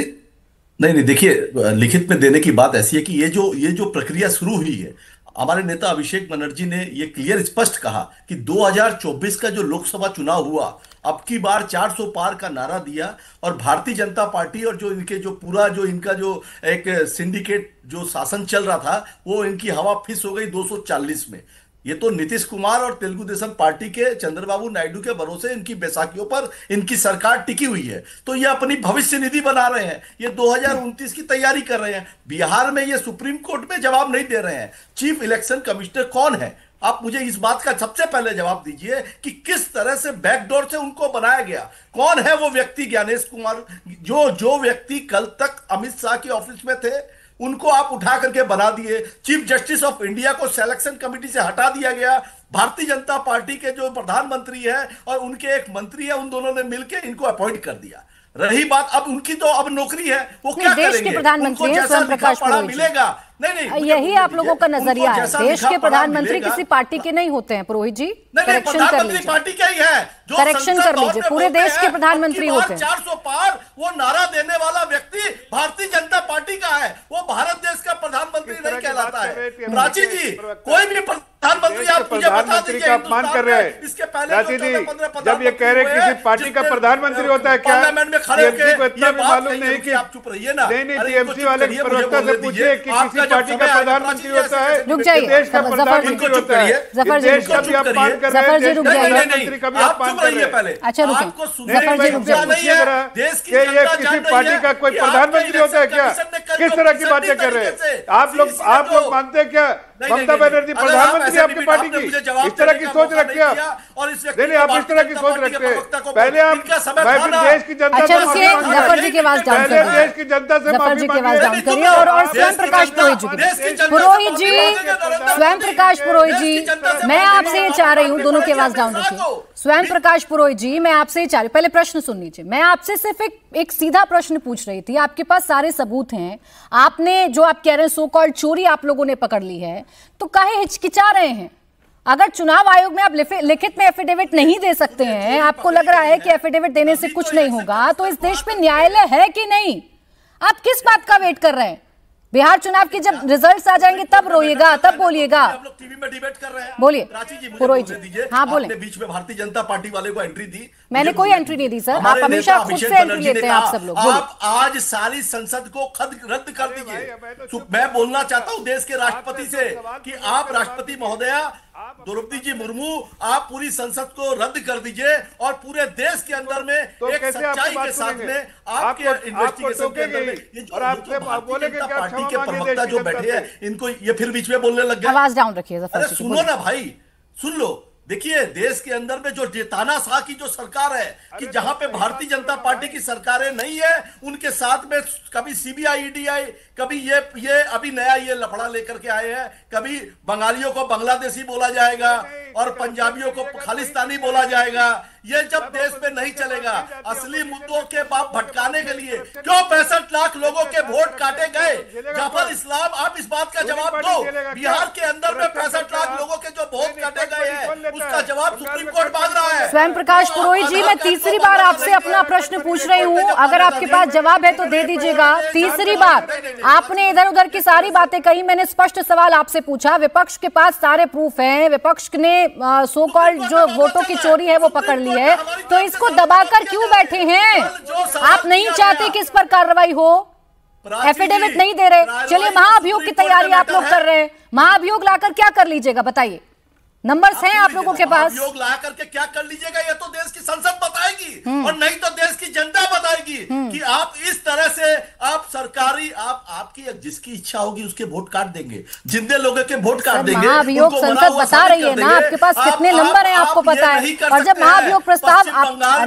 नहीं, देखिए, लिखित में देने की बात ऐसी है कि ये जो प्रक्रिया शुरू हुई है, हमारे नेता अभिषेक बनर्जी ने ये क्लियर स्पष्ट कहा कि 2024 का जो लोकसभा चुनाव हुआ, अब की बार 400 पार का नारा दिया, और भारतीय जनता पार्टी और जो इनके जो पूरा जो इनका जो एक सिंडिकेट जो शासन चल रहा था, वो इनकी हवा फिस हो गई 240 में। ये तो नीतीश कुमार और तेलुगु देशम पार्टी के चंद्रबाबू नायडू के भरोसे इनकी बैसाखियों पर इनकी सरकार टिकी हुई है। तो ये अपनी भविष्य निधि बना रहे हैं, ये 2029 की तैयारी कर रहे हैं। बिहार में ये सुप्रीम कोर्ट में जवाब नहीं दे रहे हैं। चीफ इलेक्शन कमिश्नर कौन है? आप मुझे इस बात का सबसे पहले जवाब दीजिए कि किस तरह से बैकडोर से उनको बनाया गया। कौन है वो व्यक्ति? ज्ञानेश कुमार, जो व्यक्ति कल तक अमित शाह के ऑफिस में थे, उनको आप उठा करके बना दिए। चीफ जस्टिस ऑफ इंडिया को सिलेक्शन कमेटी से हटा दिया गया। भारतीय जनता पार्टी के जो प्रधानमंत्री है और उनके एक मंत्री है, उन दोनों ने मिलकर इनको अपॉइंट कर दिया। रही बात अब उनकी, तो अब नौकरी है, वो क्या करेंगे? उनको जैसा लिखा पढ़ा मिलेगा? नहीं, यही आप लोगों का नजरिया है। देश के प्रधानमंत्री किसी पार्टी के नहीं होते हैं पुरोहित जी, करेक्शन कर लीजिए। पार्टी क्या ही है जो करेक्शन कर लीजिए, पूरे देश के प्रधानमंत्री होते हैं। 400 पार वो नारा देने वाला व्यक्ति भारतीय जनता पार्टी का है, वो भारत देश का प्रधानमंत्री नहीं कहलाता है। प्राची जी, कोई भी प्रधानमंत्री आप मुझे बता दीजिए का अपमान कर रहे हैं। इसके पहले प्राची जी, जब ये कह रहे किसी पार्टी का प्रधानमंत्री होता है क्या? पार्लियामेंट में खड़े होकर इतना भी मालूम नहीं कि आप चुप रहिए ना। नहीं, टीएमसी वाले प्रवक्ता से पूछिए कि किसी पार्टी का प्रधानमंत्री होता है, रुक जाइए, देश का प्रधानमंत्री होता है। जफर जी, देश का भी अपमान कर रहे हैं, प्रधानमंत्री का भी अपमान कर रहे हैं। अच्छा रुकिए, जफर जी रुक जाइए। देश की ये किसी पार्टी का कोई प्रधानमंत्री होता है क्या? किस तरह की बातें कर रहे हैं आप लोग? मानते हैं क्या ममता बनर्जी प्रधानमंत्री आपकी पार्टी की? इस तरह की सोच रखते हैं आप? नहीं, आप इस तरह की सोच रखते हैं। पहले आप देश की जनता से जफर जी की आवाज डाउन करिए, देश की जनता से जफर जी की आवाज डाउन करिए। और स्वयं प्रकाश पुरोहित जी, स्वयं प्रकाश पुरोहित जी, मैं आपसे ये चाह रही हूँ, दोनों की आवाज डाउन रखिए। स्वयं प्रकाश पुरोहित जी, मैं आपसे ये चाह रही हूँ, पहले प्रश्न सुन लीजिए। मैं आपसे सिर्फ एक सीधा प्रश्न पूछ रही थी। आपके पास सारे सबूत हैं, आपने जो आप कह रहे हैं सो कॉल्ड चोरी आप लोगों ने पकड़ ली है, तो काहे हिचकिचा रहे हैं? अगर चुनाव आयोग में आप लिखित में एफिडेविट नहीं दे सकते हैं, आपको लग रहा है कि एफिडेविट देने से कुछ नहीं होगा, तो इस देश में न्यायालय है कि नहीं? आप किस बात का वेट कर रहे हैं? बिहार चुनाव के जब रिजल्ट्स आ जाएंगे तब रोइएगा, तब बोलिएगा। आप लोग टीवी में डिबेट कर रहे हैं। बोलिए पुरोहित जी। हाँ बोले। आपने बीच में भारतीय जनता पार्टी वाले को एंट्री दी। मैंने कोई एंट्री नहीं दी सर, आप हमेशा खुद से एंट्री लेते हैं आप सब लोग। आप आज सारी संसद को रद्द कर दीजिए। मैं बोलना चाहता हूं देश के राष्ट्रपति से कि आप राष्ट्रपति महोदया द्रौपदी जी मुर्मू, आप पूरी संसद को रद्द कर दीजिए और पूरे देश के अंदर में एक सच्चाई के साथ में आपके इन्वेस्टिगेशन के अंदर में और आपसे बोले कि पार्टी के प्रवक्ता जो बैठे हैं, इनको ये फिर बीच में बोलने लग गए। आवाज डाउन रखिए। अरे सुनो ना भाई, सुन लो। देखिए, देश के अंदर में जो तानाशाह की जो सरकार है कि जहां पे भारतीय जनता पार्टी की सरकारें नहीं है, उनके साथ में कभी सीबीआई ईडीआई, कभी ये अभी नया ये लफड़ा लेकर के आए हैं, कभी बंगालियों को बांग्लादेशी बोला जाएगा और पंजाबियों को खालिस्तानी बोला जाएगा। ये जब देश में नहीं चलेगा, असली मुद्दों के बाप भटकाने के लिए क्यों 65 लाख लोगों के वोट काटे गए? जाफर इस्लाम, आप इस बात का जवाब दो। बिहार के अंदर में 65 लाख लोगों के जो वोट काटे गए हैं, उसका जवाब सुप्रीम कोर्ट मांग रहा है। स्वयं प्रकाश पुरोहित जी, मैं तीसरी बार आपसे अपना प्रश्न पूछ रही हूँ, अगर आपके पास जवाब है तो दे दीजिएगा। तीसरी बार आपने इधर उधर की सारी बातें कही, मैंने स्पष्ट सवाल आपसे पूछा। विपक्ष के पास सारे प्रूफ हैं, विपक्ष ने सो कॉल्ड जो वोटों की चोरी है वो पकड़ ली है, तो इसको दबाकर क्यों बैठे हैं? आप नहीं चाहते कि इस पर कार्रवाई हो, एफिडेविट नहीं दे रहे। चलिए, महाअभियोग की तैयारी आप लोग कर रहे हैं, महाअभियोग लाकर क्या कर लीजिएगा बताइए? नंबर्स हैं आप लोगों के पास। अभियोग ला करके क्या कर लीजिएगा, ये तो देश की संसद बताएगी और नहीं तो देश की जनता बताएगी कि आप इस तरह से आप सरकारी आपकी जिसकी इच्छा होगी उसके वोट काट देंगे, जिंदे लोगों के वोट काट देंगे। महाअभियोग संसद बता रही है ना, आपके पास कितने नंबर हैं आपको पता है। और जब महाअभियोग प्रस्ताव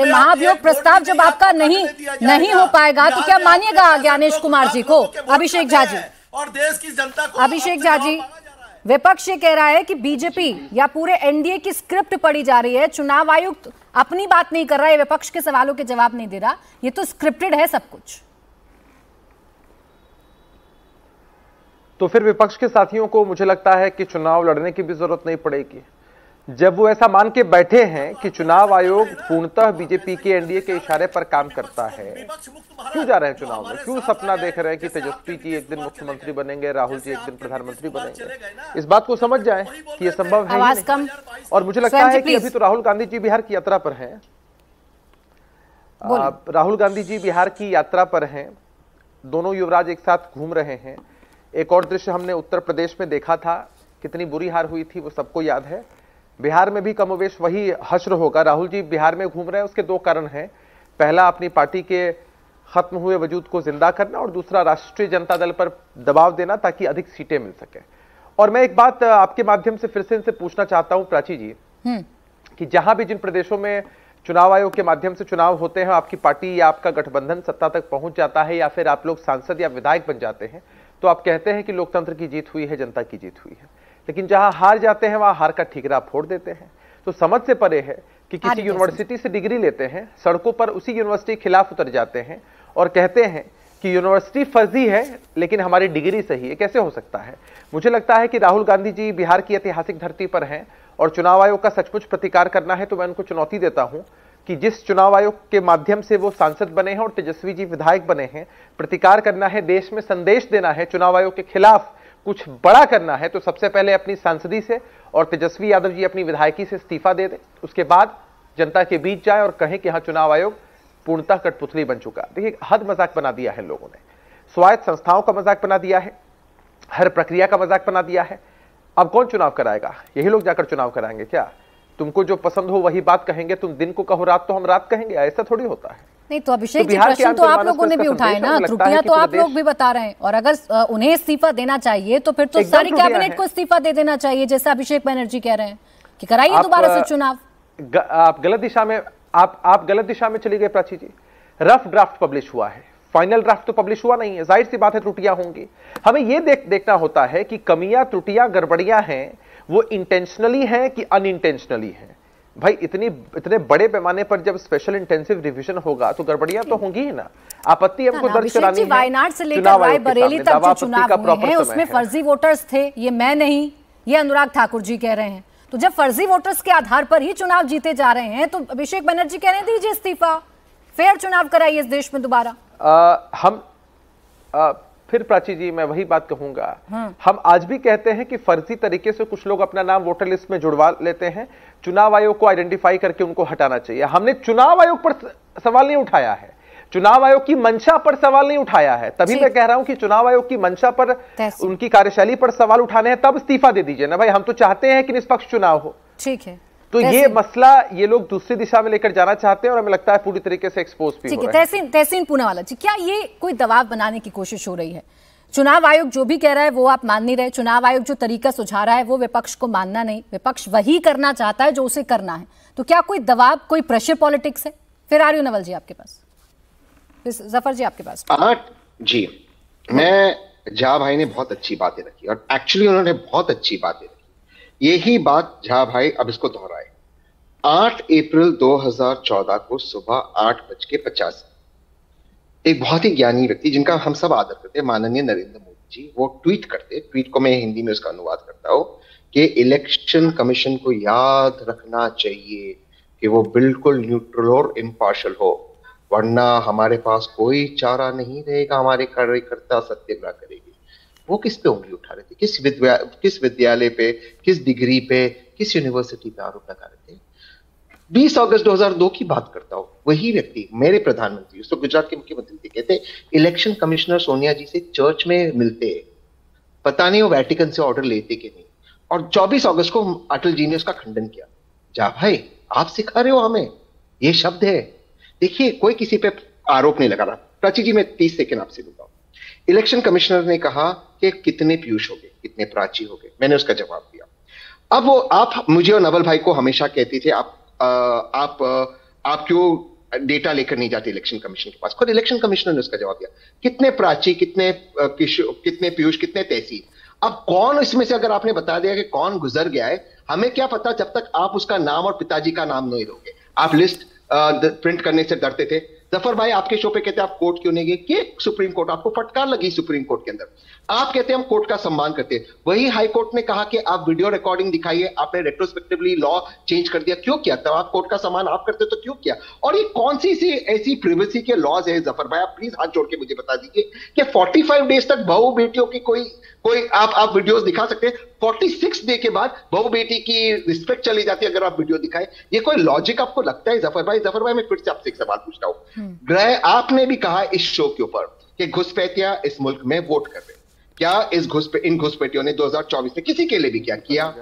महाअभियोग प्रस्ताव जब आपका नहीं हो पाएगा तो क्या मानिएगा ज्ञानेश कुमार जी को? अभिषेक झा जी और देश की जनता को, अभिषेक झा जी, विपक्ष ये कह रहा है कि बीजेपी या पूरे एनडीए की स्क्रिप्ट पढ़ी जा रही है, चुनाव आयोग अपनी बात नहीं कर रहा है, विपक्ष के सवालों के जवाब नहीं दे रहा, ये तो स्क्रिप्टेड है सब कुछ। तो फिर विपक्ष के साथियों को मुझे लगता है कि चुनाव लड़ने की भी जरूरत नहीं पड़ेगी। जब वो ऐसा मान के बैठे हैं कि चुनाव आयोग पूर्णतः बीजेपी के एनडीए के इशारे पर काम करता है, क्यों जा रहे हैं चुनाव में? क्यों सपना देख रहे हैं कि तेजस्वी जी एक दिन मुख्यमंत्री बनेंगे, राहुल जी एक दिन प्रधानमंत्री बनेंगे? इस बात को समझ जाएं कि यह संभव है ही नहीं। और मुझे लगता है कि अभी तो राहुल गांधी जी बिहार की यात्रा पर हैं, राहुल गांधी जी बिहार की यात्रा पर हैं, दोनों युवराज एक साथ घूम रहे हैं। एक और दृश्य हमने उत्तर प्रदेश में देखा था, कितनी बुरी हार हुई थी वो सबको याद है। बिहार में भी कमोवेश वही हश्र होगा। राहुल जी बिहार में घूम रहे हैं, उसके दो कारण हैं। पहला, अपनी पार्टी के खत्म हुए वजूद को जिंदा करना, और दूसरा, राष्ट्रीय जनता दल पर दबाव देना ताकि अधिक सीटें मिल सके। और मैं एक बात आपके माध्यम से फिर से इनसे पूछना चाहता हूं प्राची जी, कि जहां भी जिन प्रदेशों में चुनाव आयोग के माध्यम से चुनाव होते हैं, आपकी पार्टी या आपका गठबंधन सत्ता तक पहुंच जाता है, या फिर आप लोग सांसद या विधायक बन जाते हैं, तो आप कहते हैं कि लोकतंत्र की जीत हुई है, जनता की जीत हुई है। लेकिन जहां हार जाते हैं वहां हार का ठिकरा फोड़ देते हैं। तो समझ से परे है कि किसी यूनिवर्सिटी से डिग्री लेते हैं, सड़कों पर उसी यूनिवर्सिटी के खिलाफ उतर जाते हैं और कहते हैं कि यूनिवर्सिटी फर्जी है लेकिन हमारी डिग्री सही है। कैसे हो सकता है? मुझे लगता है कि राहुल गांधी जी बिहार की ऐतिहासिक धरती पर हैं और चुनाव आयोग का सचमुच प्रतिकार करना है तो मैं उनको चुनौती देता हूं कि जिस चुनाव आयोग के माध्यम से वो सांसद बने हैं और तेजस्वी जी विधायक बने हैं, प्रतिकार करना है, देश में संदेश देना है, चुनाव आयोग के खिलाफ कुछ बड़ा करना है, तो सबसे पहले अपनी सांसदी से और तेजस्वी यादव जी अपनी विधायकी से इस्तीफा दे दें। उसके बाद जनता के बीच जाए और कहें कि हाँ, चुनाव आयोग पूर्णतः कठपुतली बन चुका। देखिए, हद मजाक बना दिया है लोगों ने, स्वायत्त संस्थाओं का मजाक बना दिया है, हर प्रक्रिया का मजाक बना दिया है। अब कौन चुनाव कराएगा? यही लोग जाकर चुनाव कराएंगे क्या? तुमको जो पसंद हो वही बात कहेंगे, तुम दिन को कहो रात तो हम रात कहेंगे, ऐसा थोड़ी होता है। नहीं तो अभिषेक जी, प्रश्न तो आप लोगों ने भी उठाए ना, त्रुटियां तो आप लोग भी बता रहे हैं, और अगर उन्हें इस्तीफा देना चाहिए तो फिर तो सारी कैबिनेट को इस्तीफा दे देना चाहिए, जैसा अभिषेक बनर्जी कह रहे हैं कि कराइए दोबारा से चुनाव। आप गलत दिशा में आप गलत दिशा में चली गए प्राची जी। रफ ड्राफ्ट पब्लिश हुआ है, फाइनल ड्राफ्ट तो पब्लिश हुआ नहीं है। जाहिर सी बात है त्रुटियां होंगी। हमें यह देखना होता है कि कमियां, त्रुटियां, गड़बड़ियां हैं वो इंटेंशनली हैं कि अनइंटेंशनली हैं। भाई इतने बड़े पैमाने पर जब स्पेशल इंटेंसिव रिवीजन होगा तो गड़बड़ियां तो होंगी ही ना। आपत्ति हमको दर्ज करानी है। वायनाड से लेकर रायबरेली तक जो चुनाव हुए हैं उसमें फर्जी वोटर्स थे, ये मैं नहीं, ये अनुराग ठाकुर जी कह रहे हैं। तो जब फर्जी वोटर्स के आधार पर ही चुनाव जीते जा रहे हैं तो अभिषेक बनर्जी कह रहे हैं दीजिए इस्तीफा, फेयर चुनाव कराइए इस देश में दोबारा। फिर प्राची जी मैं वही बात कहूंगा, हम आज भी कहते हैं कि फर्जी तरीके से कुछ लोग अपना नाम वोटर लिस्ट में जुड़वा लेते हैं। चुनाव आयोग को आइडेंटिफाई करके उनको हटाना चाहिए। हमने चुनाव आयोग पर सवाल नहीं उठाया है, चुनाव आयोग की मंशा पर सवाल नहीं उठाया है। तभी मैं कह रहा हूं कि चुनाव आयोग की मंशा पर, उनकी कार्यशैली पर सवाल उठाने हैं, तब इस्तीफा दे दीजिए ना भाई। हम तो चाहते हैं कि निष्पक्ष चुनाव हो। ठीक है, तो ये मसला ये लोग दूसरी दिशा में लेकर जाना चाहते हैं और हमें लगता है पूरी तरीके से एक्सपोज भी हो रहा है। तहसीन पूनावाला जी, क्या ये कोई दबाव बनाने की कोशिश हो रही है? चुनाव आयोग जो भी कह रहा है वो आप मान नहीं रहे, चुनाव आयोग जो तरीका सुझा रहा है वो विपक्ष को मानना नहीं, विपक्ष वही करना चाहता है जो उसे करना है। तो क्या कोई दबाव, कोई प्रेशर पॉलिटिक्स है? फिर आ रही हूं नवल जी आपके पास, जफर जी आपके पास। जी, मैं झा भाई ने बहुत अच्छी बातें रखी और एक्चुअली उन्होंने बहुत अच्छी बातें रखी। यही बात झा भाई अब इसको दोहराए। 8 अप्रैल 2014 को सुबह 8:50 एक बहुत ही ज्ञानी व्यक्ति जिनका हम सब आदर करते हैं, माननीय नरेंद्र मोदी जी, वो ट्वीट करते, ट्वीट को मैं हिंदी में उसका अनुवाद करता हूं कि इलेक्शन कमीशन को याद रखना चाहिए कि वो बिल्कुल न्यूट्रल और इम्पार्शियल हो, वरना हमारे पास कोई चारा नहीं रहेगा, हमारे कार्यकर्ता सत्याग्रह करेंगे। वो किस पे उंगली उठा रहे थे? किस विद्यालय पे, किस डिग्री पे, किस यूनिवर्सिटी पे आरोप लगा रहे थे? 20 अगस्त 2002 की बात करता हूं, वही व्यक्ति मेरे प्रधानमंत्री, उस तो गुजरात के मुख्यमंत्री थे, कहते इलेक्शन कमिश्नर सोनिया जी से चर्च में मिलते, पता नहीं वो वेटिकन से ऑर्डर लेते कि नहीं। और 24 अगस्त को अटल जी ने उसका खंडन किया। जा भाई, आप सिखा रहे हो हमें, ये शब्द है। देखिए, कोई किसी पे आरोप नहीं लगा रहा। प्राची जी, मैं 30 सेकेंड आपसे लूंगा। इलेक्शन कमिश्नर ने कहा कि कितने पीयूष हो गए, कितने प्राची हो गए, मैंने उसका जवाब दिया। अब वो आप मुझे और नवल भाई को हमेशा कहते थे आप क्यों डेटा लेकर नहीं जाते इलेक्शन कमीशन के पास? खुद इलेक्शन कमिश्नर ने उसका जवाब दिया, कितने प्राची, कितने पीयूष, कितने तहसील। अब कौन इसमें से अगर आपने बता दिया कि कौन गुजर गया है, हमें क्या पता जब तक आप उसका नाम और पिताजी का नाम नहीं दोगे। आप लिस्ट प्रिंट करने से डरते थे। जफर भाई आपके शो पे कहते हैं आप कोर्ट क्यों नहीं गए, कि सुप्रीम कोर्ट, आपको फटकार लगी सुप्रीम कोर्ट के अंदर। आप कहते हैं हम कोर्ट का सम्मान करते हैं, वही हाई कोर्ट ने कहा कि आप वीडियो रिकॉर्डिंग दिखाइए, आपने रेट्रोस्पेक्टिवली लॉ चेंज कर दिया, क्यों किया? तब आप कोर्ट का सम्मान आप करते तो क्यों किया? और ये कौन सी ऐसी प्रिवेसी के लॉज है जफर भाई, आप प्लीज हाथ जोड़ के मुझे बता दीजिए कि 45 डेज तक बहू बेटियों की कोई आप वीडियोस दिखा सकते हैं? 46 डे के बाद बहू बेटी की रिस्पेक्ट चली जाती है अगर आप वीडियो दिखाएं। ये कोई लॉजिक आपको लगता है जफर भाई? जफर भाई मैं फिर से आपसे एक सवाल पूछता हूं। आपने भी कहा इस शो के ऊपर कि घुसपैठियां इस मुल्क में वोट कर रहे हैं। क्या इन घुसपैठियों ने 2024 में किसी के लिए भी किया?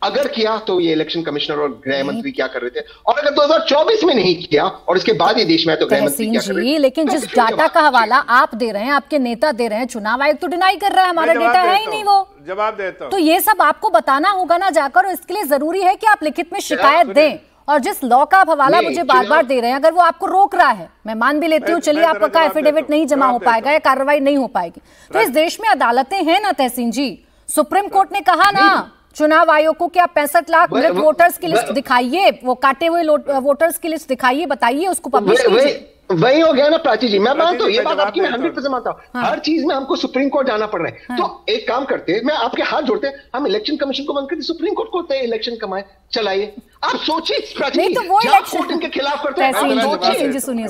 अगर किया तो ये इलेक्शन कमिश्नर और गृह मंत्री क्या कर रहे थे? और अगर 2024 में नहीं किया और इसके बाद ये देश में तो गृह मंत्री क्या कर रहे थे? लेकिन जिस डाटा का हवाला आप दे रहे हैं, आपके नेता दे रहे हैं, चुनाव आयोग तो डिनाई कर रहा है हमारा डेटा है ही नहीं। वो जवाब देता हूं। तो ये सब आपको बताना होगा ना जाकर, और इसके लिए जरूरी है कि आप लिखित में शिकायत दें। और जिस लॉ का आप हवाला मुझे बार बार दे रहे हैं, अगर वो आपको रोक रहा है, मैं मान भी लेती हूँ, चलिए आपका एफिडेविट नहीं जमा हो पाएगा या कार्रवाई नहीं हो पाएगी, तो इस देश में अदालतें हैं ना तहसीन जी। सुप्रीम कोर्ट ने कहा ना चुनाव आयोग को कि आप 65 लाख मृत वोटर्स की लिस्ट दिखाइए, वो काटे हुए वोटर्स की लिस्ट दिखाइए, बताइए, उसको पब्लिश कीजिए। वही हो गया ना प्राची जी। मैं मानता हूँ, ये बात आपकी मैं 100% मानता हूँ। हर चीज में हमको सुप्रीम कोर्ट जाना पड़ रहा है। तो एक काम करते हैं, मैं आपके हाथ जोड़ते हैं, हम इलेक्शन कमीशन को बंद करते, सुप्रीम कोर्ट को होते हैं इलेक्शन कमाए चलाइए। आप सोचिए प्राची, नहीं तो वो इलेक्शन के खिलाफ करते हैं। सुनिए,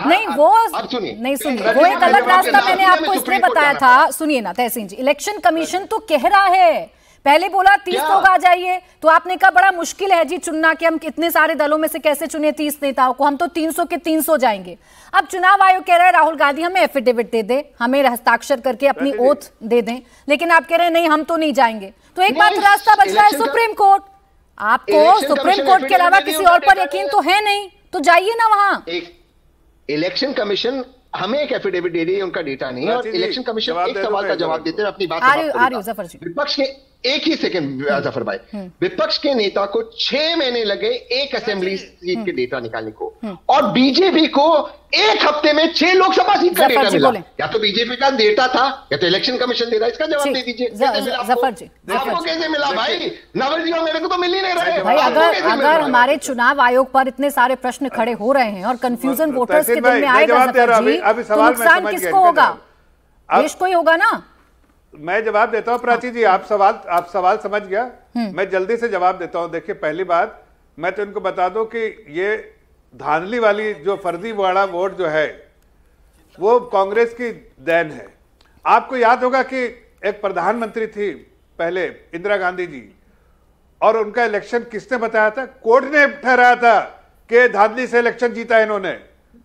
नहीं वो नहीं सुनिए, वो एक अलग रास्ता मैंने आपको इसलिए बताया था। सुनिए ना तहसीन जी, इलेक्शन कमीशन तो कह रहा है, पहले बोला 30 लोग आ जाइए, तो आपने कहा बड़ा मुश्किल है जी चुनना कि हम कितने सारे दलों में से कैसे चुने 30 नेताओं को, हम तो 300 के 300 जाएंगे। अब चुनाव आयोग कह रहा है राहुल गांधी हमें एफिडेविट दे दे, हमें हस्ताक्षर करके अपनी ओथ दे दें, लेकिन आप कह रहे हैं नहीं हम तो नहीं जाएंगे। तो एक बात रास्ता बच रहा है सुप्रीम कोर्ट। आपको सुप्रीम कोर्ट के अलावा किसी और पर यकीन तो है नहीं, तो जाइए ना वहां। इलेक्शन कमिशन हमें एक एफिडेविट दे रही है, उनका डेटा नहीं है, और इलेक्शन कमिशन एक सवाल का जवाब देते हैं। अपनी बात विपक्ष के एक ही सेकंड जफर भाई, विपक्ष के नेता को 6 महीने लगे एक असेंबली सीट के डेटा निकालने को, और बीजेपी को 1 हफ्ते में 6 लोकसभा सीट का डेटा मिला। या तो बीजेपी का डेटा था या तो इलेक्शन कमीशन दे रहा है, इसका जवाब दे दीजिए। आपको कैसे मिला भाई? नवल जी और मेरे को तो मिल ही नहीं रहे भाई। अगर हमारे चुनाव आयोग पर इतने सारे प्रश्न खड़े हो रहे हैं और कंफ्यूजन वोटर्स के दिल में आएगा जफर जी, तो नुकसान किसको होगा? देश को ही होगा ना। मैं जवाब देता हूं प्राची जी, आप सवाल समझ गया, मैं जल्दी से जवाब देता हूं। देखिए, पहली बात मैं तो इनको बता दूं कि ये धांधली वाली जो फर्जी वाला वोट जो है वो कांग्रेस की देन है। आपको याद होगा कि एक प्रधानमंत्री थी पहले, इंदिरा गांधी जी, और उनका इलेक्शन किसने बताया था? कोर्ट ने ठहराया था कि धांधली से इलेक्शन जीता इन्होंने,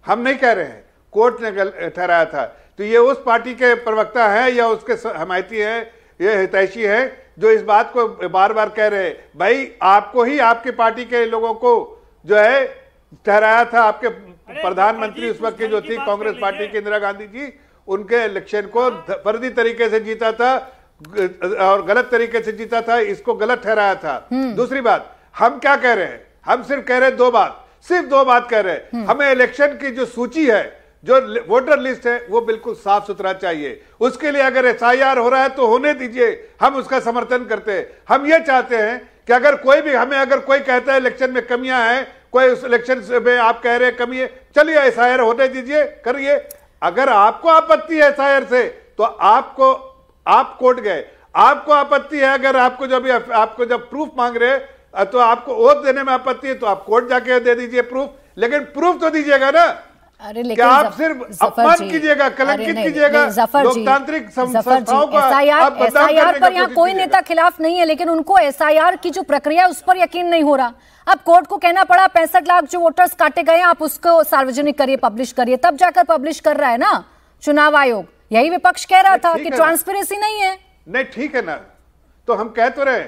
हम नहीं कह रहे हैं, कोर्ट ने ठहराया था। तो ये उस पार्टी के प्रवक्ता हैं या उसके हमायती हैं, ये हितैषी हैं जो इस बात को बार बार कह रहे हैं। भाई आपको ही आपकी पार्टी के लोगों को जो है ठहराया था, आपके प्रधानमंत्री उस वक्त की जो थी कांग्रेस पार्टी की इंदिरा गांधी जी, उनके इलेक्शन को फर्जी तरीके से जीता था और गलत तरीके से जीता था, इसको गलत ठहराया था। दूसरी बात, हम क्या कह रहे हैं? हम सिर्फ कह रहे हैं सिर्फ दो बात कह रहे हैं। हमें इलेक्शन की जो सूची है, जो वोटर लिस्ट है, वो बिल्कुल साफ सुथरा चाहिए। उसके लिए अगर एसआईआर हो रहा है तो होने दीजिए, हम उसका समर्थन करते हैं। हम ये चाहते हैं कि अगर कोई भी अगर कोई कहता है इलेक्शन में कमियां हैं, कोई उस इलेक्शन में आप कह रहे हैं कमी है, चलिए एसआईआर होने दीजिए, करिए। अगर आपको आपत्ति है एसआईआर से तो आप कोर्ट गए। आपको आपत्ति है, अगर आपको जब प्रूफ मांग रहे तो आपको ओथ देने में आपत्ति है तो आप कोर्ट जाके दे दीजिए प्रूफ, लेकिन प्रूफ तो दीजिएगा ना। अरे लेकिन क्या आप सिर्फ अपमान कीजिएगा, कलंकित कीजिएगा लोकतांत्रिक संस्थाओं को? एसआईआर पर यहाँ कोई नेता खिलाफ नहीं है, लेकिन उनको एसआईआर की जो प्रक्रिया है उस पर यकीन नहीं हो रहा। अब कोर्ट को कहना पड़ा 65 लाख जो वोटर्स काटे गए आप उसको सार्वजनिक करिए, पब्लिश करिए, तब जाकर पब्लिश कर रहा है ना चुनाव आयोग। यही विपक्ष कह रहा था कि ट्रांसपेरेंसी नहीं है। नहीं ठीक है ना, तो हम कह तो रहे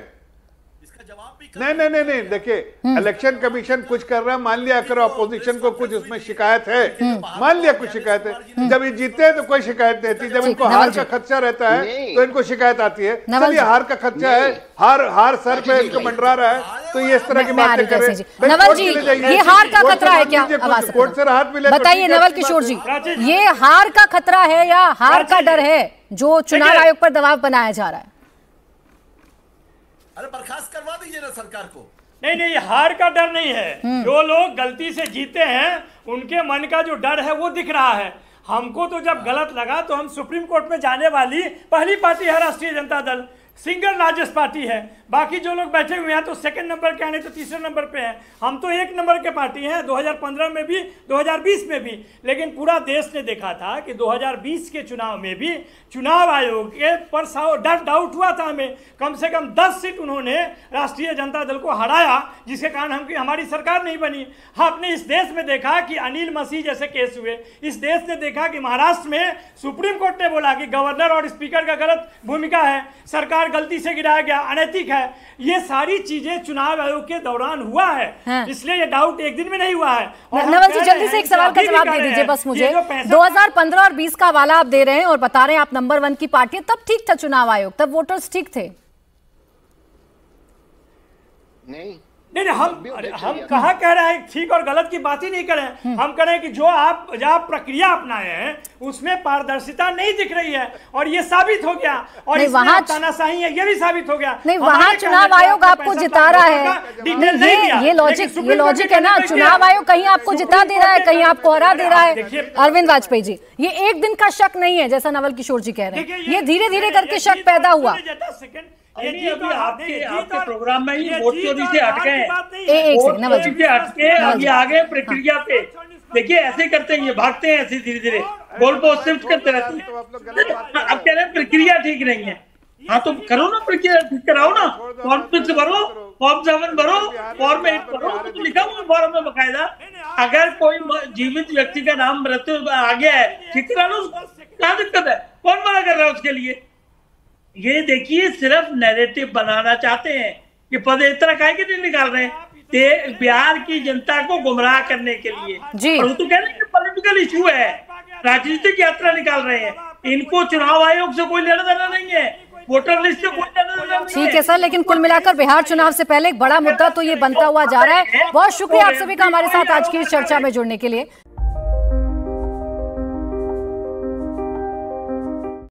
नहीं, देखिए इलेक्शन कमीशन कुछ कर रहा है, मान लिया अगर अपोजिशन को कुछ उसमें शिकायत है, मान लिया कुछ शिकायत है, जब ये जीते हैं तो कोई शिकायत नहीं आती, जब इनको हार का खर्चा रहता है तो इनको शिकायत आती है। चलिए हार का खर्चा है, हार सर पे इनको मंडरा रहा है, तो ये इस तरह की बातें करें। नवल जी, ये हार का खतरा है क्या? कोर्ट से राहत मिले, बताइए नवल किशोर जी, ये हार का खतरा है या हार का डर है जो चुनाव आयोग पर दबाव बनाया जा रहा है? अरे बर्खास्त करवा दीजिए ना सरकार को। नहीं, हार का डर नहीं है। जो लोग गलती से जीते हैं उनके मन का जो डर है वो दिख रहा है। हमको तो जब गलत लगा तो हम सुप्रीम कोर्ट में जाने वाली पहली पार्टी है राष्ट्रीय Janata Dal. Single largest party है। बाकी जो लोग बैठे हुए हैं तो सेकंड नंबर के, आने तो तीसरे नंबर पे हैं। हम तो एक नंबर के पार्टी हैं, 2015 में भी 2020 में भी। लेकिन पूरा देश ने देखा था कि 2020 के चुनाव में भी चुनाव आयोग के पर डाउट हुआ था हमें। कम से कम 10 सीट उन्होंने राष्ट्रीय जनता दल को हराया, जिसके कारण हमारी सरकार नहीं बनी। आपने इस देश में देखा कि अनिल मसीह जैसे केस हुए। इस देश ने देखा कि महाराष्ट्र में सुप्रीम कोर्ट ने बोला कि गवर्नर और स्पीकर का गलत भूमिका है, सरकार गलती से गिराया गया, अनैतिक है। ये सारी चीजें चुनाव आयोग के दौरान हुआ है, इसलिए ये डाउट एक दिन में नहीं हुआ है। नवल जी, जल्दी से एक सवाल का जवाब दे दीजिए बस मुझे। 2015 और 20 का हवाला आप दे रहे हैं और बता रहे हैं आप नंबर 1 की पार्टी है, तब ठीक था चुनाव आयोग, तब वोटर्स ठीक थे? नहीं, हम कहाँ कह रहे हैं ठीक और गलत की बात ही नहीं कर रहे हैं। हम कह रहे हैं कि जो आप प्रक्रिया अपनाए हैं उसमें पारदर्शिता नहीं दिख रही है, और ये साबित हो गया। और वहाँ तानाशाही है, ये भी साबित हो गया। नहीं, वहाँ चुनाव आयोग आपको जिता रहा है। ये लॉजिक है ना, चुनाव आयोग कहीं आपको जिता दे रहा है, कहीं आपको हरा दे रहा है। अरविंद वाजपेयी जी, ये एक दिन का शक नहीं है जैसा नवल किशोर जी कह रहे हैं, ये धीरे धीरे करके शक पैदा हुआ। अभी आपके प्रोग्राम में ही वोट चोरी से हट गए, अब ये आ गए प्रक्रिया पे। देखिए ऐसे करते हैं, ये भागते हैं ऐसे धीरे धीरे, गोल पोस्ट शिफ्ट करते रहते हैं। अब कह रहे हैं प्रक्रिया ठीक नहीं है। हाँ तो करो ना, प्रक्रिया ठीक कराओ ना, फॉर्म 6 भरो, फॉर्म 7 भरो, फॉर्म 8 भरो, तो लिखा हुआ फॉर्म में बकायदा। अगर कोई जीवित व्यक्ति का नाम मृत्यु आ गया है, ठीक करा लो, क्या दिक्कत है? कौन मना कर रहा है उसके लिए? ये देखिए सिर्फ नैरेटिव बनाना चाहते हैं कि पदयात्रा काहे के नहीं निकाल रहे हैं, बिहार की जनता को गुमराह करने के लिए जी। और वो तो कह रहे हैं कि पॉलिटिकल इशू है, राजनीतिक यात्रा निकाल रहे हैं। इनको चुनाव आयोग से कोई लेना देना नहीं है, वोटर लिस्ट से कोई लेना देना नहीं है। ठीक है सर, लेकिन कुल मिलाकर बिहार चुनाव से पहले एक बड़ा मुद्दा तो ये बनता हुआ जा रहा है। बहुत शुक्रिया आप सभी का हमारे साथ आज की इस चर्चा में जुड़ने के लिए।